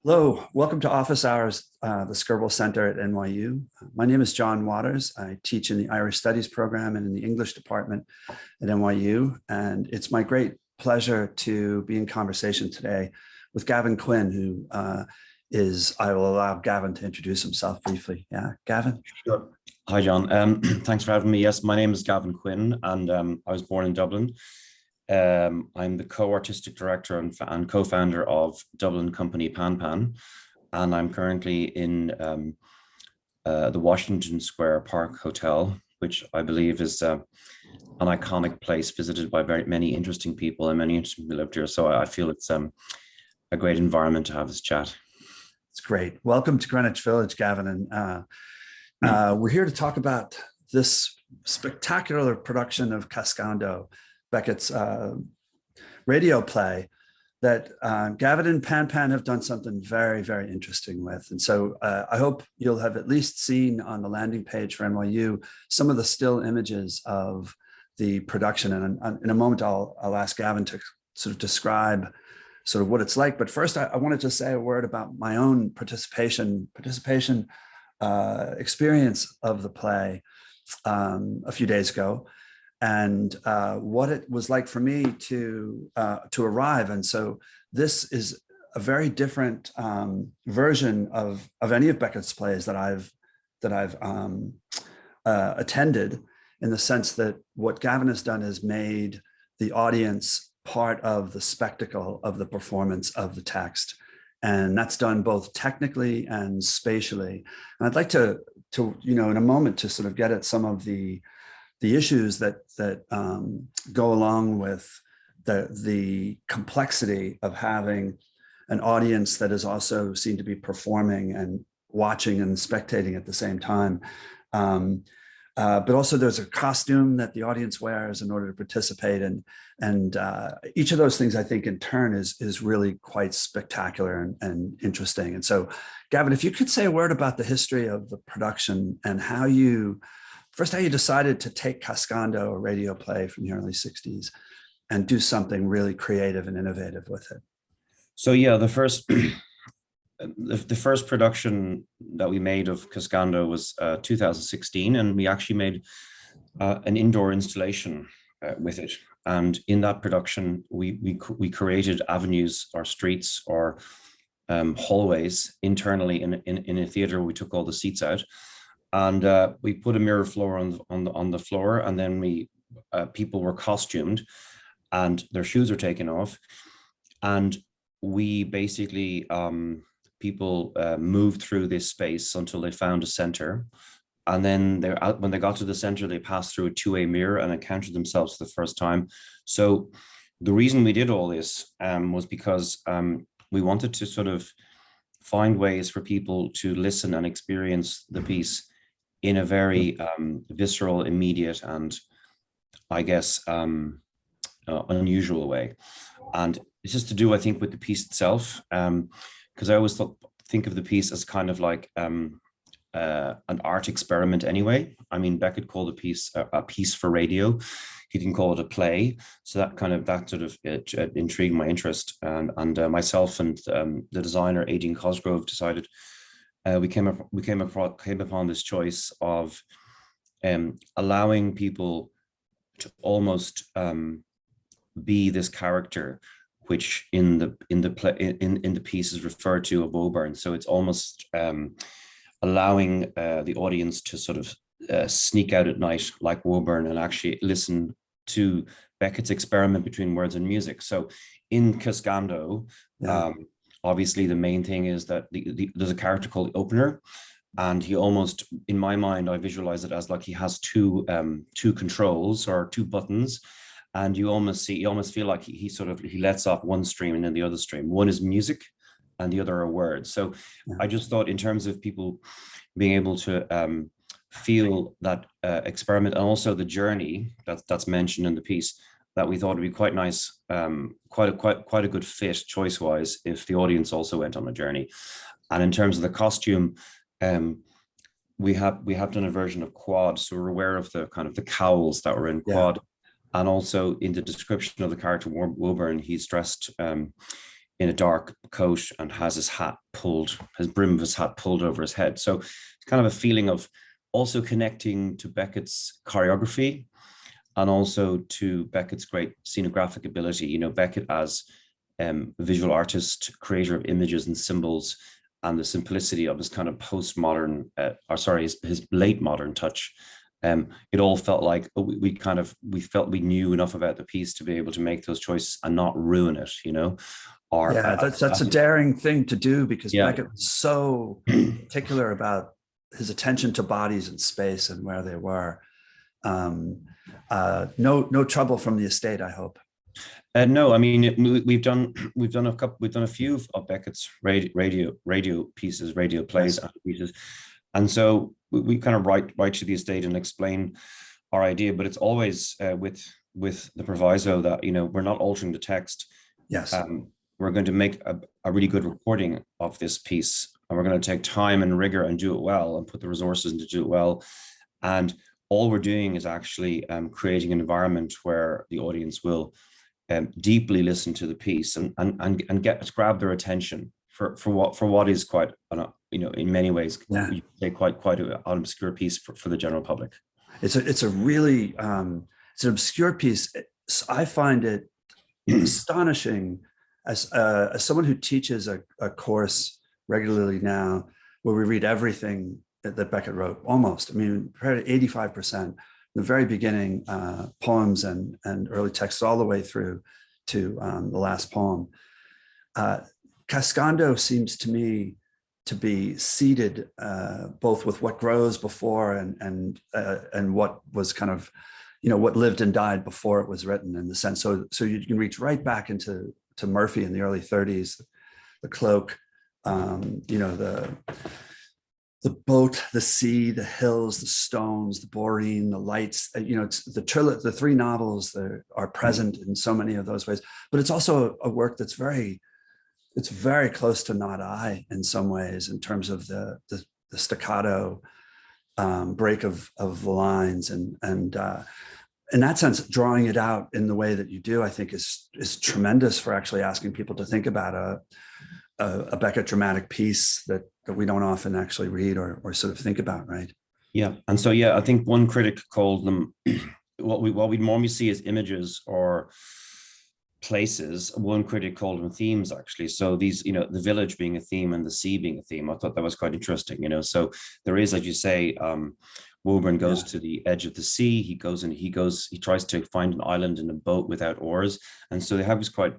Hello, welcome to Office Hours, the Skirball Center at NYU. My name is John Waters. I teach in the Irish Studies program and in the English department at NYU. And it's my great pleasure to be in conversation today with Gavin Quinn, who I will allow Gavin to introduce himself briefly. Yeah, Gavin? Sure. Hi, John. Thanks for having me. Yes, my name is Gavin Quinn, and I was born in Dublin. I'm the co-artistic director and co-founder of Dublin company Pan Pan, and I'm currently in the Washington Square Park Hotel, which I believe is an iconic place visited by very many interesting people, and many interesting people lived here. So I feel it's a great environment to have this chat. It's great. Welcome to Greenwich Village, Gavin. And we're here to talk about this spectacular production of Cascando, Beckett's radio play that Gavin and Pan Pan have done something very, very interesting with. And so I hope you'll have at least seen on the landing page for NYU some of the still images of the production. And in a moment, I'll ask Gavin to sort of describe sort of what it's like. But first, I wanted to say a word about my own participation experience of the play a few days ago, and what it was like for me to arrive. And so this is a very different version of any of Beckett's plays that I've attended, in the sense that what Gavin has done is made the audience part of the spectacle of the performance of the text. And that's done both technically and spatially. And I'd like to in a moment to sort of get at some of the issues that go along with the complexity of having an audience that is also seen to be performing and watching and spectating at the same time. But also there's a costume that the audience wears in order to participate. And each of those things, I think, in turn is really quite spectacular and interesting. And so, Gavin, if you could say a word about the history of the production and how you decided to take Cascando, a radio play from the early 60s, and do something really creative and innovative with it. So yeah, the first production that we made of Cascando was 2016, and we actually made an indoor installation with it. And in that production, we created avenues or streets or hallways internally in a theater. We took all the seats out, and we put a mirror floor on the floor, and then people were costumed, and their shoes were taken off, and we basically people moved through this space until they found a center, and then when they got to the center, they passed through a two-way mirror and encountered themselves for the first time. So the reason we did all this was because we wanted to sort of find ways for people to listen and experience the piece in a very visceral, immediate, and I guess unusual way. And it's just to do, I think, with the piece itself, because I always think of the piece as kind of like an art experiment anyway. I mean, Beckett called the piece a piece for radio. He didn't call it a play. So that sort of intrigued my interest. And myself and the designer, Aidan Cosgrove, decided we came upon this choice of allowing people to almost be this character, which in the piece is referred to as Woburn. So it's almost allowing the audience to sort of sneak out at night like Woburn and actually listen to Beckett's experiment between words and music. So in Cascando, obviously the main thing is that there's a character called the Opener, and he almost, in my mind, I visualize it as like he has two controls or two buttons. And you almost feel like he lets off one stream and then the other stream. One is music and the other are words. So I just thought, in terms of people being able to feel that experiment, and also the journey that's mentioned in the piece, that we thought would be quite nice, quite a good fit choice-wise if the audience also went on a journey. And in terms of the costume, we have done a version of Quad, so we're aware of the kind of the cowls that were in Quad. And also in the description of the character Woburn, he's dressed in a dark coat and has his brim of his hat pulled over his head. So it's kind of a feeling of also connecting to Beckett's choreography and also to Beckett's great scenographic ability. You know, Beckett as a visual artist, creator of images and symbols, and the simplicity of his kind of postmodern, his late modern touch. It all felt like we felt we knew enough about the piece to be able to make those choices and not ruin it, you know. Or Yeah, that's a daring thing to do, because yeah. Beckett was so particular about his attention to bodies and space and where they were. No trouble from the estate, I hope. No, I mean we've done a few of Beckett's radio pieces, radio plays, and pieces, and so we kind of write to the estate and explain our idea, but it's always with the proviso that, you know, we're not altering the text. Yes. We're going to make a really good recording of this piece, and we're going to take time and rigor and do it well and put the resources in to do it well. And all we're doing is actually creating an environment where the audience will deeply listen to the piece and grab their attention for what is quite, you know, in many ways, yeah, you say quite an obscure piece for the general public. It's a really it's an obscure piece. I find it astonishing as someone who teaches a course regularly now, where we read everything that Beckett wrote, almost. I mean, 85%, the very beginning, poems and early texts all the way through to the last poem. Cascando seems to me to be seeded both with what grows before and what was kind of, you know, what lived and died before it was written, in the sense. So you can reach right back into Murphy in the early 30s, the cloak, you know, the boat, the sea, the hills, the stones, the boreen, the lights. You know, it's the three novels that are present in so many of those ways. But it's also a work that's very close to Not I in some ways, in terms of the staccato break of the lines, and in that sense, drawing it out in the way that you do, I think is tremendous for actually asking people to think about a Beckett dramatic piece that we don't often actually read or sort of think about, right? Yeah, and so yeah, I think one critic called them what we normally see as images or places. One critic called them themes, actually. So these, you know, the village being a theme and the sea being a theme. I thought that was quite interesting, you know. So there is, as you say, Woburn goes to the edge of the sea. He tries to find an island in a boat without oars, and so they have this quite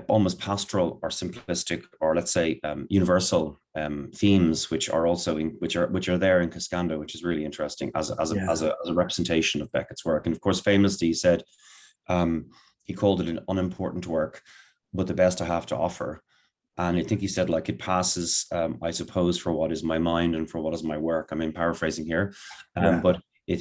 almost pastoral or simplistic, or let's say universal themes, which are also which are there in Cascando, which is really interesting as a representation of Beckett's work. And of course, famously, he said he called it an unimportant work, but the best I have to offer. And I think he said, like, it passes, I suppose, for what is my mind and for what is my work. I mean, paraphrasing here, but he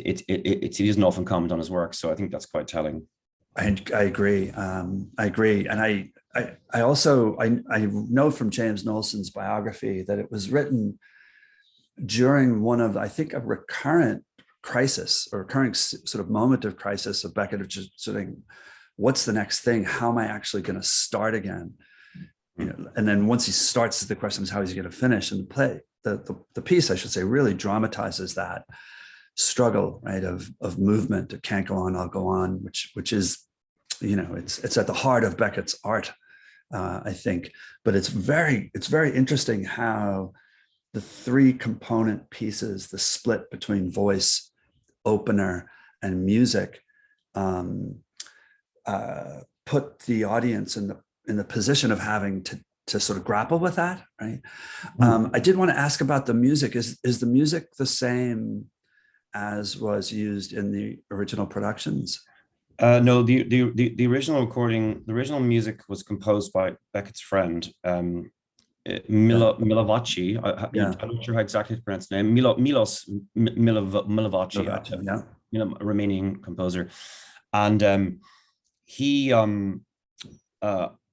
doesn't often comment on his work, so I think that's quite telling. I agree. I agree, and I also know from James Knowlson's biography that it was written during one of, I think, a recurrent crisis or recurring sort of moment of crisis of Beckett, of just saying, what's the next thing? How am I actually going to start again? You know, and then once he starts, the question is how is he going to finish? And the play, the piece, I should say, really dramatizes that struggle, right, of movement. It can't go on, I'll go on, which is, you know, it's at the heart of Beckett's art, I think. But it's very interesting how the three component pieces, the split between voice, opener, and music, put the audience in the position of having to sort of grapple with that, right? I did want to ask about the music. Is the music the same as was used in the original productions? No, the original recording, the original music was composed by Beckett's friend, Milovacci. I'm not sure how exactly to pronounce the name. Milos Milovacci, a Romanian composer, and he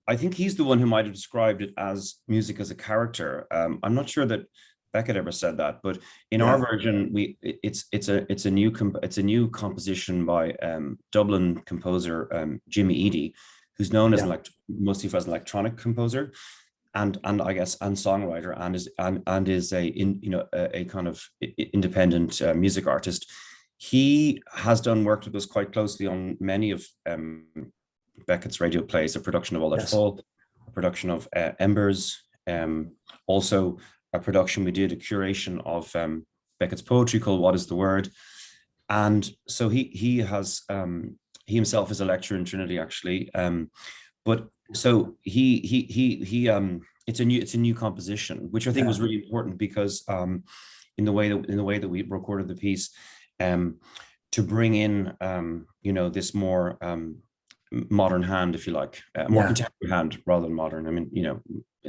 I think he's the one who might have described it as music as a character. I'm not sure that Beckett ever said that, but in our version, it's a new composition by Dublin composer Jimmy Eadie, who's known as mostly as an electronic composer, and I guess and songwriter, and is a kind of independent music artist. He has done work with us quite closely on many of Beckett's radio plays, a production of All That Fall, a production of Embers, also a production we did, a curation of Beckett's poetry called What Is the Word. And so he himself is a lecturer in Trinity, actually. But so it's a new composition, which I think was really important, because in the way that we recorded the piece, to bring in this more modern hand, if you like, more contemporary hand rather than modern. I mean,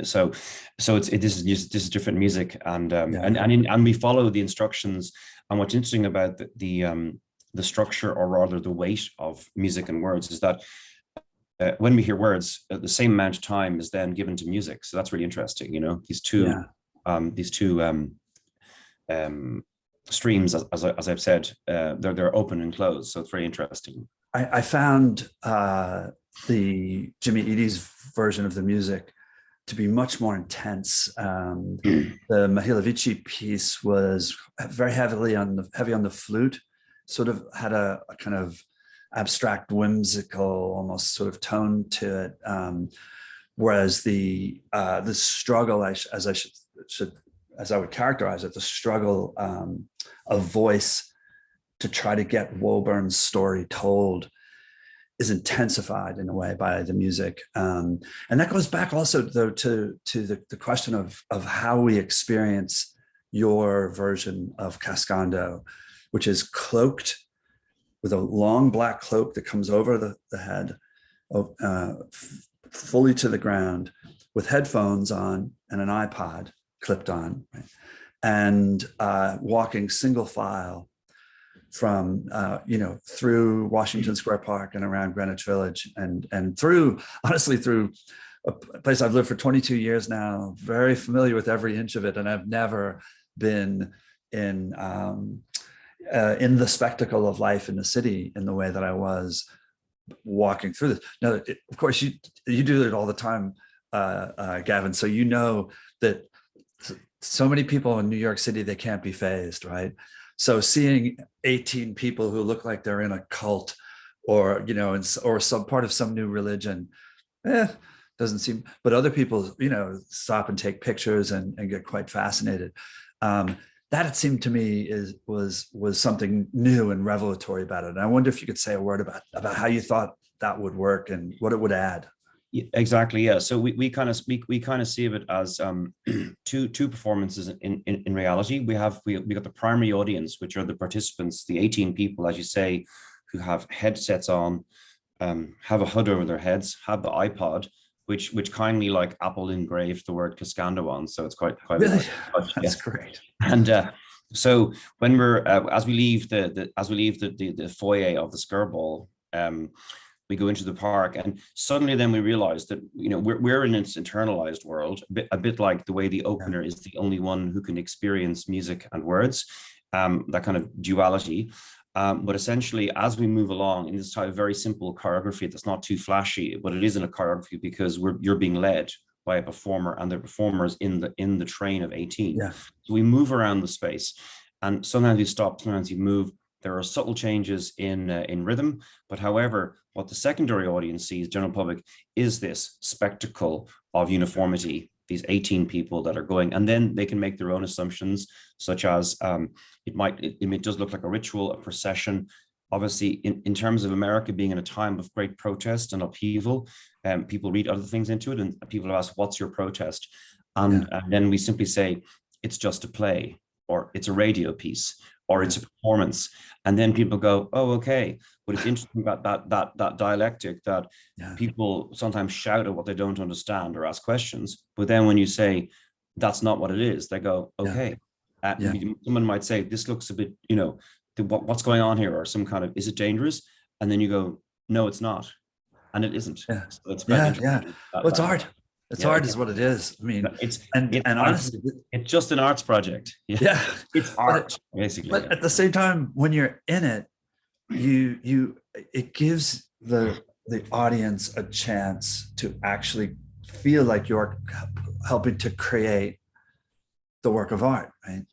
so this is different music, and we follow the instructions. And what's interesting about the structure, or rather the weight of music and words, is that when we hear words, the same amount of time is then given to music. So that's really interesting. These two streams, as I've said, they're open and closed. So it's very interesting. I found the Jimmy Eadie's version of the music to be much more intense. The Mihaljevici piece was very heavy on the flute, sort of had a kind of abstract, whimsical, almost sort of tone to it. Whereas the struggle, as I would characterize it, the struggle of voice to try to get Woburn's story told is intensified in a way by the music. And that goes back also, though, to the question of how we experience your version of Cascando, which is cloaked with a long black cloak that comes over the head, fully to the ground, with headphones on and an iPod clipped on, right? And walking single file from through Washington Square Park and around Greenwich Village, and through a place I've lived for 22 years now, very familiar with every inch of it, and I've never been in the spectacle of life in the city in the way that I was walking through this. Now, of course, you do it all the time, Gavin. So you know that so many people in New York City, they can't be fazed, right? So seeing 18 people who look like they're in a cult, or or some part of some new religion, doesn't seem. But other people, stop and take pictures and get quite fascinated. That, it seemed to me, was something new and revelatory about it. And I wonder if you could say a word about how you thought that would work and what it would add. Yeah, exactly. Yeah. So we kind of see of it as two performances in reality. We got the primary audience, which are the participants, the 18 people, as you say, who have headsets on, have a hood over their heads, have the iPod, which kindly, like, Apple engraved the word Cascando on. So it's quite really? That's great. And so when we're as we leave the foyer of the Skirball, we go into the park, and suddenly then we realize that we're in this internalized world, a bit like the way the opener is the only one who can experience music and words, that kind of duality. But essentially, as we move along in this type of very simple choreography that's not too flashy, but it isn't a choreography because you're being led by a performer, and the performers in the train of 18. Yeah. So we move around the space, and sometimes you stop, sometimes you move. There are subtle changes in rhythm, but however, what the secondary audience sees, general public, is this spectacle of uniformity, these 18 people that are going, and then they can make their own assumptions, such as it does look like a ritual, a procession. Obviously, in terms of America being in a time of great protest and upheaval, people read other things into it, and people ask, what's your protest? And then we simply say, it's just a play, or it's a radio piece, or it's a performance. And then people go, oh, okay. But it's interesting about that dialectic, that people sometimes shout at what they don't understand or ask questions. But then when you say, that's not what it is, they go, okay. Someone might say, this looks a bit, what's going on here? Or some kind of, is it dangerous? And then you go, no, it's not. And it isn't. Yeah. So it's quite interesting. Well, it's art. It's art is what it is. I mean, it's honestly, it's just an arts project. Yeah. It's art, basically. But at the same time, when you're in it, it gives the the audience a chance to actually feel like you're helping to create the work of art, right?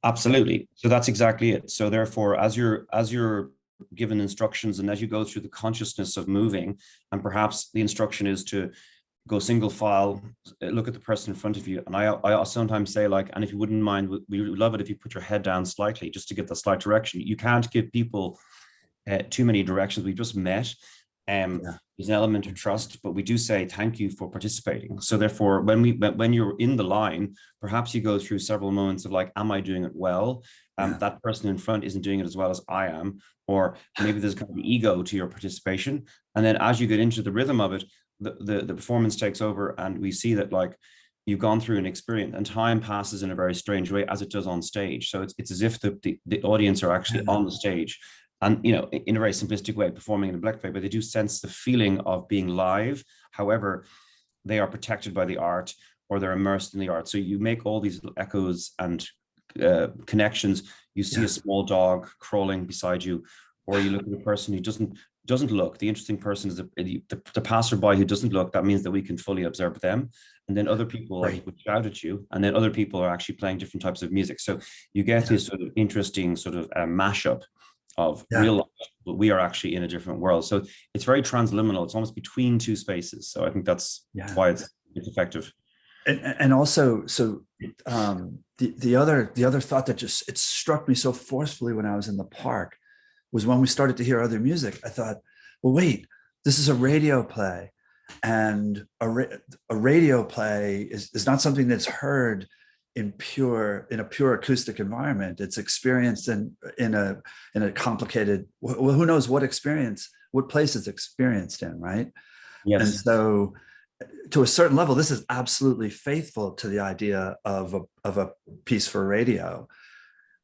Absolutely. So that's exactly it. So therefore, as you're given instructions and as you go through the consciousness of moving, and perhaps the instruction is to go single file, look at the person in front of you. And I sometimes say, like, and if you wouldn't mind, we would love it if you put your head down slightly just to give the slight direction. You can't give people too many directions. We've just met. Yeah. There's an element of trust, but we do say thank you for participating. So therefore, when you're in the line, perhaps you go through several moments of like, am I doing it well? Yeah. That person in front isn't doing it as well as I am, or maybe there's kind of ego to your participation. And then as you get into the rhythm of it, the performance takes over, and we see that like you've gone through an experience, and time passes in a very strange way as it does on stage. So it's as if the audience are actually on the stage, and in a very simplistic way, performing in a black way, but they do sense the feeling of being live. However, they are protected by the art, or they're immersed in the art. So you make all these echoes and connections. You see a small dog crawling beside you, or you look at a person who doesn't look. The interesting person is the passerby who doesn't look. That means that we can fully observe them. And then other people Right. would shout at you, and then other people are actually playing different types of music. So you get this sort of interesting sort of mashup of real life, but we are actually in a different world. So it's very transliminal. It's almost between two spaces. So I think that's why it's effective. And also, so the other thought that just it struck me so forcefully when I was in the park was when we started to hear other music. I thought, well, wait, this is a radio play, and a radio play is not something that's heard in a pure acoustic environment. It's experienced in a complicated, well, who knows what place it's experienced in, right? Yes. And so to a certain level, this is absolutely faithful to the idea of a piece for radio.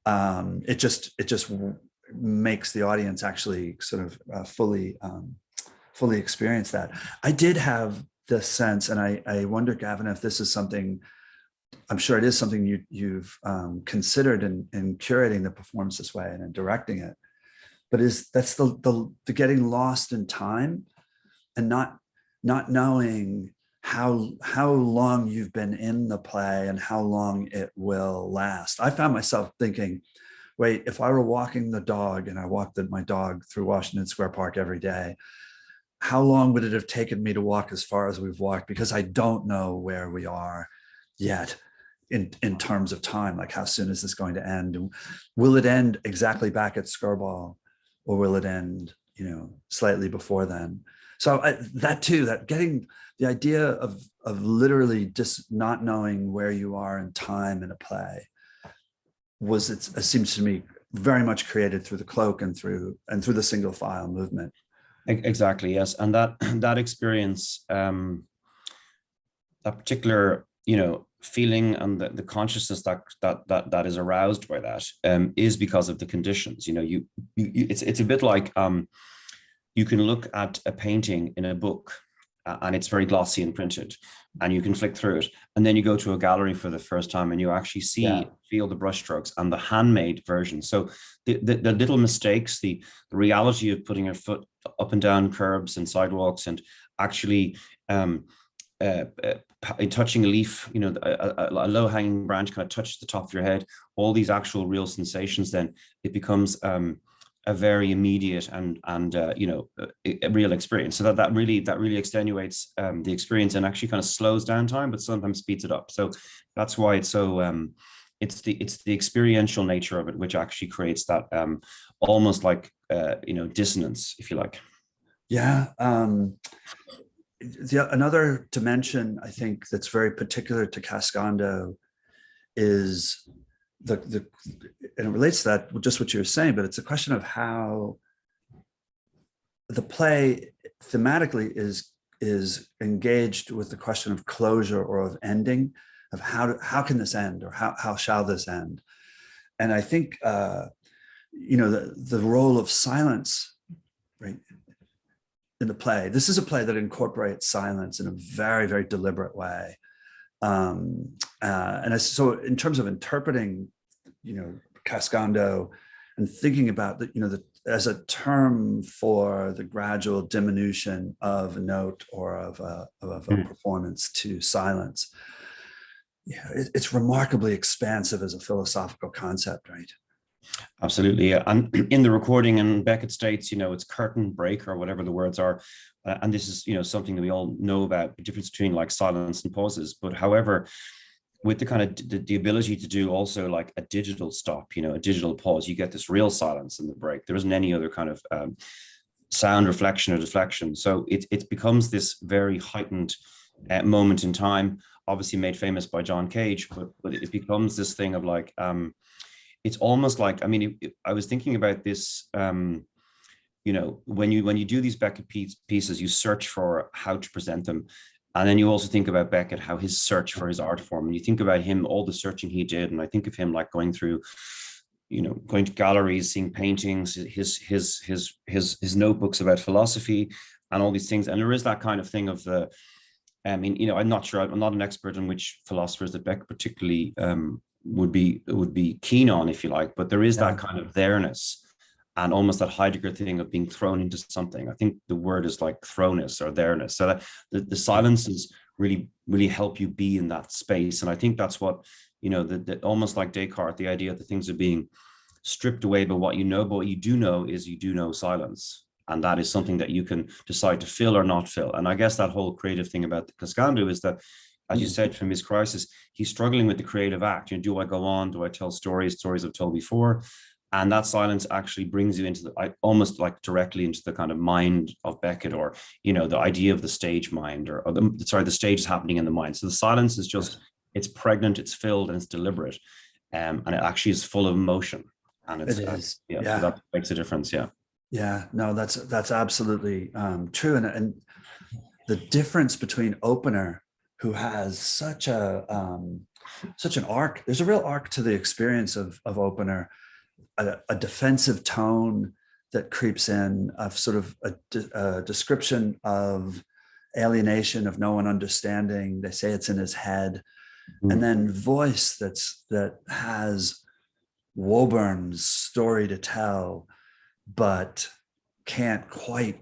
It just makes the audience actually sort of fully experience that. I did have the sense, and I wonder, Gavin, if this is something, I'm sure it is something you've considered in curating the performance this way and in directing it, but that's the getting lost in time and not knowing how long you've been in the play and how long it will last. I found myself thinking, wait, if I were walking the dog and I walked my dog through Washington Square Park every day, how long would it have taken me to walk as far as we've walked? Because I don't know where we are yet in terms of time. Like, how soon is this going to end? And will it end exactly back at Skirball, or will it end, slightly before then? So that getting the idea of literally just not knowing where you are in time in a play it seems to me very much created through the cloak and through the single file movement. Exactly, yes. And that experience, that particular, feeling and the consciousness that is aroused by that is because of the conditions. It's a bit like you can look at a painting in a book and it's very glossy and printed, and you can flick through it, and then you go to a gallery for the first time and you actually feel the brushstrokes and the handmade version. So the little mistakes, the reality of putting your foot up and down curbs and sidewalks, and actually touching a leaf, a low-hanging branch kind of touches the top of your head, all these actual real sensations, then it becomes a very immediate and a real experience. So that really extenuates the experience and actually kind of slows down time, but sometimes speeds it up. So that's why it's so it's the experiential nature of it which actually creates that almost like dissonance, if you like. Yeah. Another dimension I think that's very particular to Cascando is and it relates to that, just what you were saying, but it's a question of how the play thematically is engaged with the question of closure or of ending, of how can this end, or how shall this end. And I think the role of silence, right, in the play. This is a play that incorporates silence in a very, very deliberate way. So in terms of interpreting, Cascando, and thinking about as a term for the gradual diminution of a note or of a performance to silence. Yeah, it's remarkably expansive as a philosophical concept, right? Absolutely. Yeah. And in the recording, and Beckett states, it's curtain break or whatever the words are. And this is, something that we all know about, the difference between like silence and pauses. But however, with the kind of the ability to do also like a digital stop, a digital pause, you get this real silence in the break. There isn't any other kind of sound reflection or deflection. So it becomes this very heightened moment in time, obviously made famous by John Cage, but it becomes this thing of like, it's almost like, I mean, I was thinking about this, when you do these Beckett pieces, you search for how to present them. And then you also think about Beckett, how his search for his art form, and you think about him, all the searching he did. And I think of him like going through, going to galleries, seeing paintings, his notebooks about philosophy and all these things. And there is that kind of thing of the, I mean, I'm not sure, I'm not an expert on which philosophers that Beckett particularly would be keen on, if you like, but there is that kind of there-ness and almost that Heidegger thing of being thrown into something. I think the word is like throwness or there-ness. So that the silences really, really help you be in that space. And I think that's what, almost like Descartes, the idea that things are being stripped away by what you know, but what you do know is you do know silence. And that is something that you can decide to fill or not fill. And I guess that whole creative thing about the Cascando is that, as you said, from his crisis, he's struggling with the creative act. Do I go on? Do I tell stories I've told before? And that silence actually brings you into almost like directly into the kind of mind of Beckett, or, the idea of the stage mind, or the stage is happening in the mind. So the silence is just, it's pregnant, it's filled, and it's deliberate. And it actually is full of emotion. And it is. So that makes a difference. Yeah. Yeah, no, that's absolutely true. And the difference between Opener, who has such an arc, there's a real arc to the experience of Opener, a defensive tone that creeps in, of sort of a description of alienation, of no one understanding. They say it's in his head. And then voice that has Woburn's story to tell, but can't quite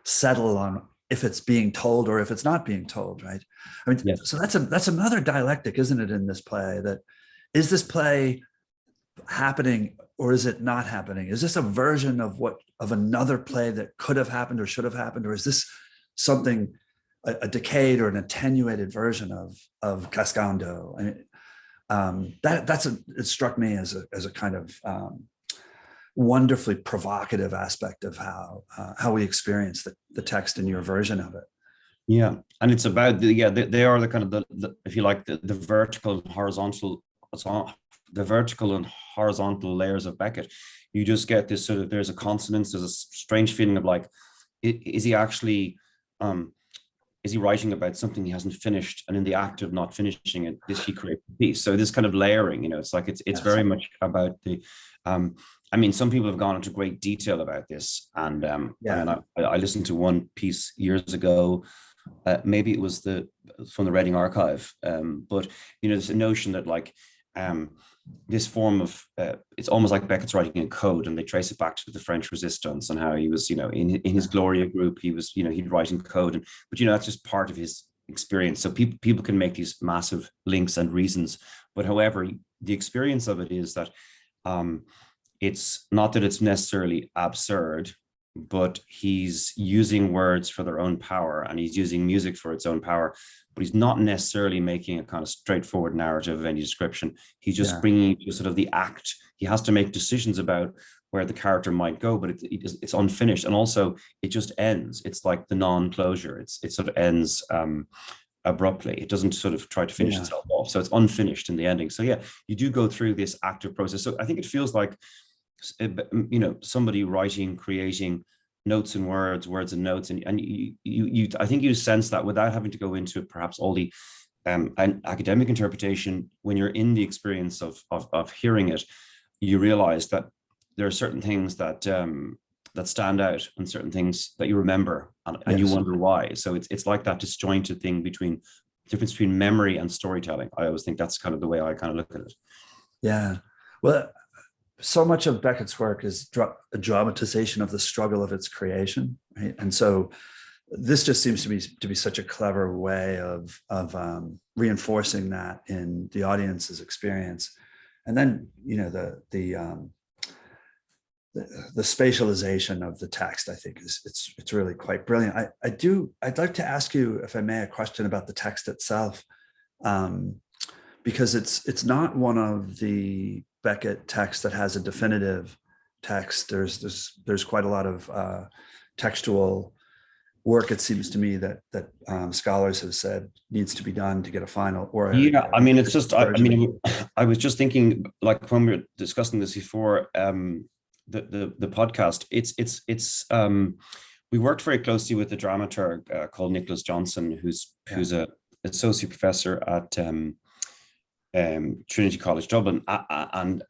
settle on if it's being told or if it's not being told, right? I mean, so that's another dialectic, isn't it, in this play? That is this play happening or is it not happening? Is this a version of another play that could have happened or should have happened, or is this something, a decayed or an attenuated version of Cascando? I mean, it struck me as a kind of wonderfully provocative aspect of how we experience the text in your version of it. Yeah, and it's about they are the kind of the if you like the vertical and horizontal, the vertical and horizontal layers of Beckett. You just get this sort of, there's a consonance, there's a strange feeling of like, is he actually is he writing about something he hasn't finished, and in the act of not finishing it, does he create a piece? So this kind of layering, it's like it's very much about the I mean, some people have gone into great detail about this, and I listened to one piece years ago. Maybe it was from the Reading Archive, but there's a notion that like this form of it's almost like Beckett's writing in code, and they trace it back to the French Resistance and how he was, in his Gloria group, he was, he'd write in code, but that's just part of his experience. So people can make these massive links and reasons, but however, the experience of it is that it's not that it's necessarily absurd, but he's using words for their own power, and he's using music for its own power, but he's not necessarily making a kind of straightforward narrative of any description. He's just bringing you sort of the act. He has to make decisions about where the character might go, but it's unfinished. And also it just ends. It's like the non-closure. It sort of ends abruptly. It doesn't sort of try to finish itself off. So it's unfinished in the ending. So you do go through this active process. So I think it feels like, somebody writing, creating notes and words and notes, and you I think you sense that without having to go into perhaps all the academic interpretation. When you're in the experience of hearing it, you realize that there are certain things that stand out and certain things that you remember, and you wonder why. So it's like that disjointed thing difference between memory and storytelling. I always think that's kind of the way I kind of look at it. Yeah, well, so much of Beckett's work is a dramatization of the struggle of its creation, right? And so this just seems to be such a clever way of reinforcing that in the audience's experience. And then, you know, the spatialization of the text, I think, it's really quite brilliant. I'd like to ask you, if I may, a question about the text itself, because it's not one of the Beckett texts that has a definitive text. There's quite a lot of textual work, it seems to me, that scholars have said needs to be done to get a final. Or yeah, I mean, it's just, I mean, I was just thinking, like when we were discussing this before the podcast, it's we worked very closely with a dramaturg called Nicholas Johnson, who's a associate professor at Trinity College Dublin, and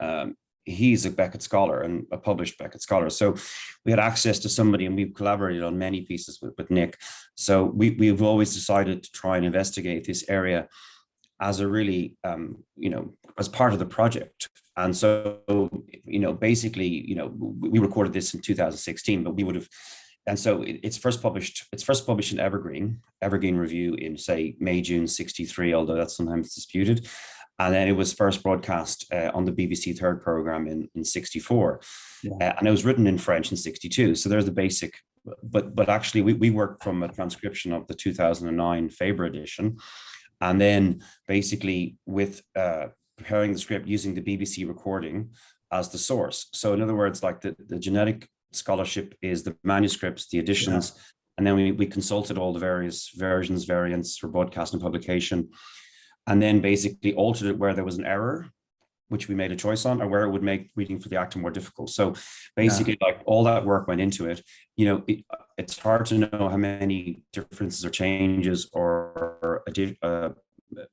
he's a Beckett scholar and a published Beckett scholar. So we had access to somebody, and we've collaborated on many pieces with Nick. So we've always decided to try and investigate this area as a really, as part of the project. And so, basically, we recorded this in 2016, but we would have, and so it's first published in Evergreen Review in, say, May, June 63, although that's sometimes disputed. And then it was first broadcast on the BBC Third programme in 64. Yeah. And it was written in French in 62. So there's the basic, but actually we worked from a transcription of the 2009 Faber edition. And then basically with preparing the script using the BBC recording as the source. So in other words, like the genetic scholarship is the manuscripts, the editions, and then we consulted all the various variants for broadcast and publication. And then basically altered it where there was an error, which we made a choice on, or where it would make reading for the actor more difficult. So basically, like all that work went into it. It's hard to know how many differences or changes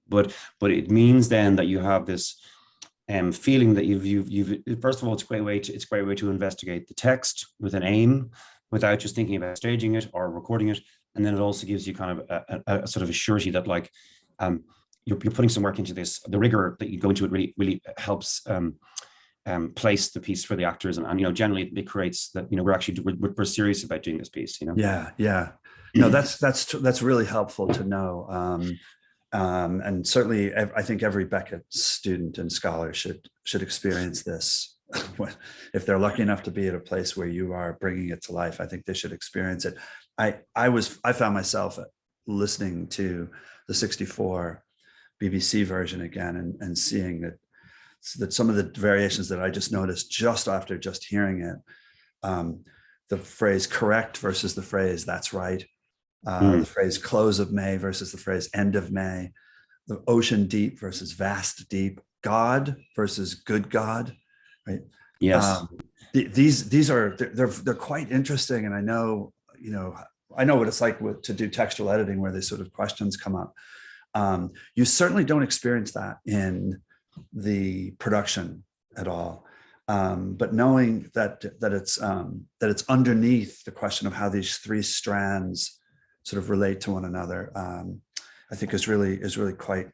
but it means then that you have this feeling that you've first of all, it's a great way to investigate the text with an aim, without just thinking about staging it or recording it. And then it also gives you kind of a sort of a surety that, like, you're putting some work into this. The rigor that you go into it really helps place the piece for the actors, and generally it creates that we're serious about doing this piece. Yeah. No, that's really helpful to know, and certainly I think every Beckett student and scholar should experience this. If they're lucky enough to be at a place where you are bringing it to life, I think they should experience it. I found myself listening to the 64 BBC version again and seeing that some of the variations that I just noticed just after just hearing it, the phrase correct versus the phrase that's right, the phrase close of May versus the phrase end of May, the ocean deep versus vast deep, God versus good God, right? Yes. These are they're quite interesting, and I know what it's like to do textual editing where these sort of questions come up. You certainly don't experience that in the production at all. But knowing that it's underneath the question of how these three strands sort of relate to one another, I think is really quite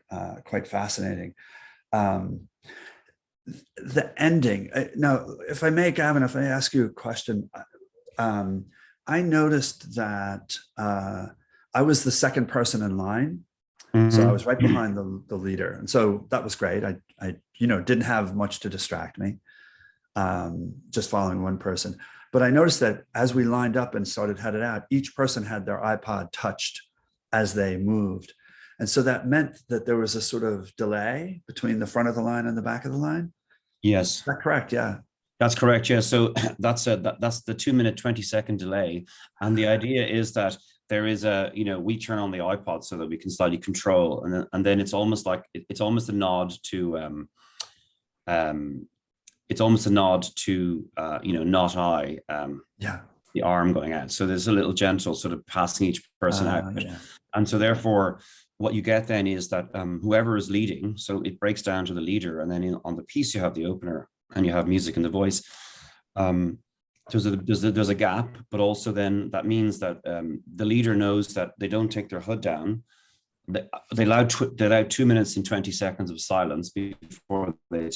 fascinating. The ending. Now, if I may, Gavin, if I ask you a question, I noticed that I was the second person in line. So I was right behind the leader. And so that was great. I didn't have much to distract me, just following one person. But I noticed that as we lined up and started headed out, each person had their iPod touched as they moved. And so that meant that there was a sort of delay between the front of the line and the back of the line. Yes. Is that correct? Yeah. That's correct. Yeah. So that's the 2-minute 20-second delay. And the idea is that there is we turn on the iPod so that we can slightly control, and then it's almost a nod to not I, the arm going out. So there's a little gentle sort of passing each person out. Yeah. And so therefore what you get then is that whoever is leading, so it breaks down to the leader, and then on the piece you have the opener and you have music and the voice. There's a gap, but also then that means that the leader knows that they don't take their hood down. They allow 2 minutes and 20 seconds of silence before they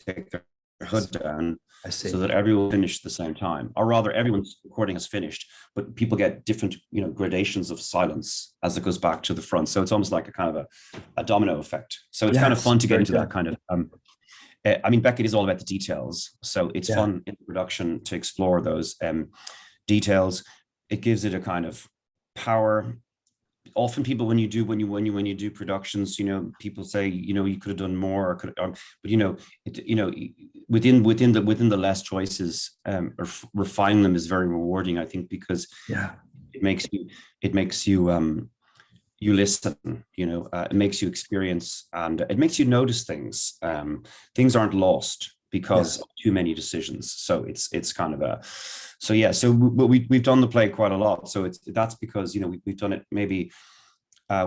take their hood down I so see. that everyone finished at the same time, or rather everyone's recording has finished, but people get different, gradations of silence as it goes back to the front. So it's almost like a kind of a domino effect. So it's kind of Yes, fun to get very into that good. kind of, I mean, Beckett is all about the details. So it's Yeah, fun in production to explore those details. It gives it a kind of power. Often people, when you do productions, people say, you could have done more, or could, but within the less choices, or refine them is very rewarding, I think, because yeah, it makes you it makes you you listen, it makes you experience, and it makes you notice things. Things aren't lost because yes. of too many decisions. So it's kind of a, so yeah. So we've done the play quite a lot. So that's because we've done it maybe.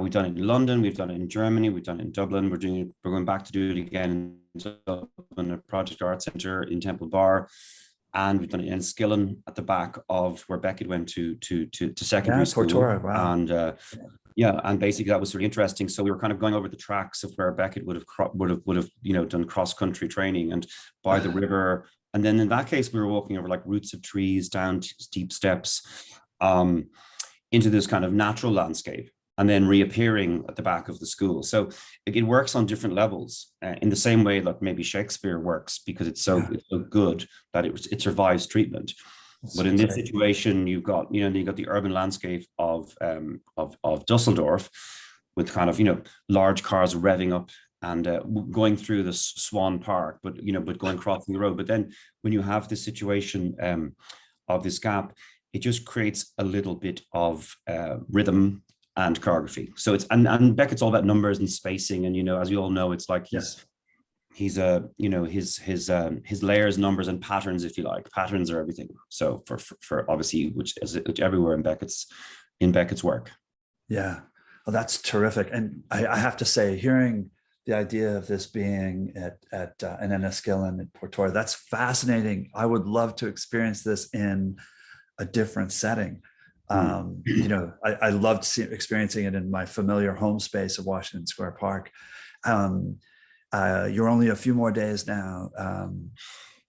We've done it in London, we've done it in Germany, we've done it in Dublin. We're going back to do it again in Dublin at Project Art Centre in Temple Bar, and we've done it in Skillen at the back of where Beckett went to Yeah, secondary school. Portora. Wow. And yeah, and basically that was really interesting. So we were kind of going over the tracks of where Beckett would have done cross country training, and by the river. And then in that case, we were walking over like roots of trees down steep steps, into this kind of natural landscape, and then reappearing at the back of the school. So it works on different levels, in the same way that maybe Shakespeare works, because it's so good that it survives treatment. But in this situation, you've got the urban landscape of Dusseldorf, with kind of large cars revving up and going through the Swan Park, but going crossing the road. But then when you have this situation of this gap, it just creates a little bit of rhythm and choreography. So it's and Beckett's all about numbers and spacing, and as we all know, it's like he's his layers, numbers, and patterns, if you like. Patterns are everything. So for obviously, which everywhere in Beckett's work. Yeah. Well, that's terrific. And I have to say, hearing the idea of this being at an Enniskillen at Portora, that's fascinating. I would love to experience this in a different setting. I loved experiencing it in my familiar home space of Washington Square Park. You're only a few more days now.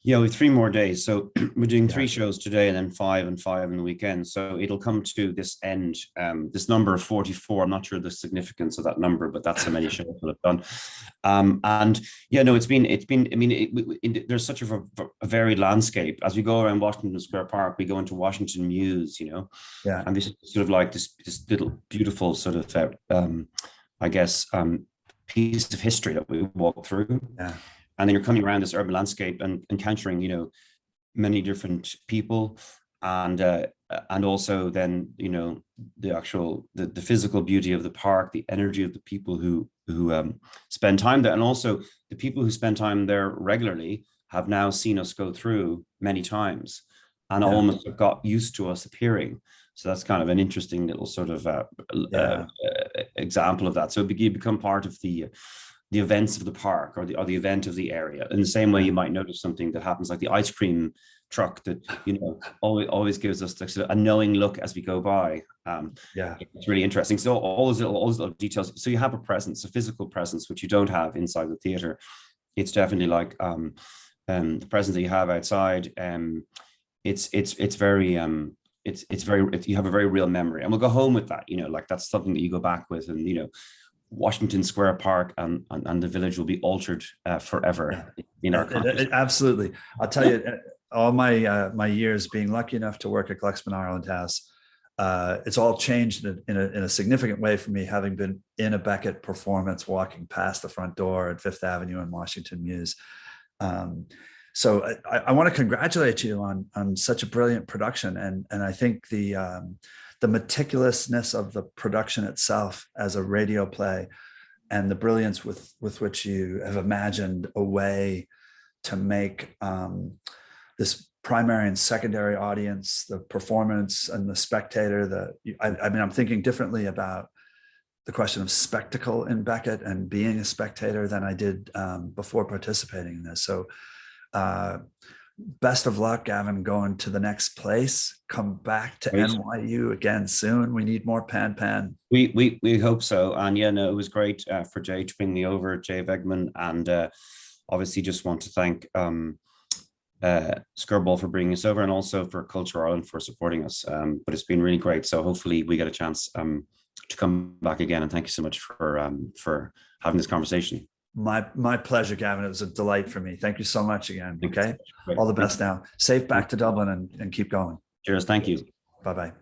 Yeah, we have 3 more days. So we're doing 3 shows today, and then 5 and 5 in the weekend. So it'll come to this end, this number of 44. I'm not sure the significance of that number, but that's how many shows we'll have done. And yeah, no, it's been. I mean, there's such a varied landscape. As we go around Washington Square Park, we go into Washington Mews, Yeah. and this is sort of like this little beautiful sort of, I guess, piece of history that we walk through. Yeah. And then you're coming around this urban landscape and encountering, many different people, and also then, the actual the physical beauty of the park, the energy of the people who spend time there, and also the people who spend time there regularly have now seen us go through many times, and almost got used to us appearing. So that's kind of an interesting little sort of example of that. So you become part of the events of the park, or the event of the area. In the same way, you might notice something that happens, like the ice cream truck that always gives us sort of a knowing look as we go by. It's really interesting. So all those little details. So you have a presence, a physical presence, which you don't have inside the theater. It's definitely like the presence that you have outside. It's very you have a very real memory, and we'll go home with that. Like that's something that you go back with, and Washington Square Park and the village will be altered forever in our consciousness. Absolutely. I'll tell you, all my years being lucky enough to work at Glucksman Ireland House, it's all changed in a significant way for me, having been in a Beckett performance, walking past the front door at Fifth Avenue and Washington Mews. So I want to congratulate you on such a brilliant production, and I think the meticulousness of the production itself as a radio play, and the brilliance with which you have imagined a way to make this primary and secondary audience, the performance and the spectator, I'm thinking differently about the question of spectacle in Beckett and being a spectator than I did before participating in this. So best of luck, Gavin, going to the next place. Come back to NYU again soon. We need more Pan. We hope so. And yeah, no, it was great for Jay to bring me over, Jay Vegman, and obviously just want to thank Skirball for bringing us over, and also for Culture Ireland for supporting us. But it's been really great. So hopefully we get a chance to come back again. And thank you so much for having this conversation. My pleasure, Gavin. It was a delight for me. Thank you so much again. Thank Okay. you. All the best now. Safe back to Dublin and keep going. Cheers. Thank you. Bye-bye.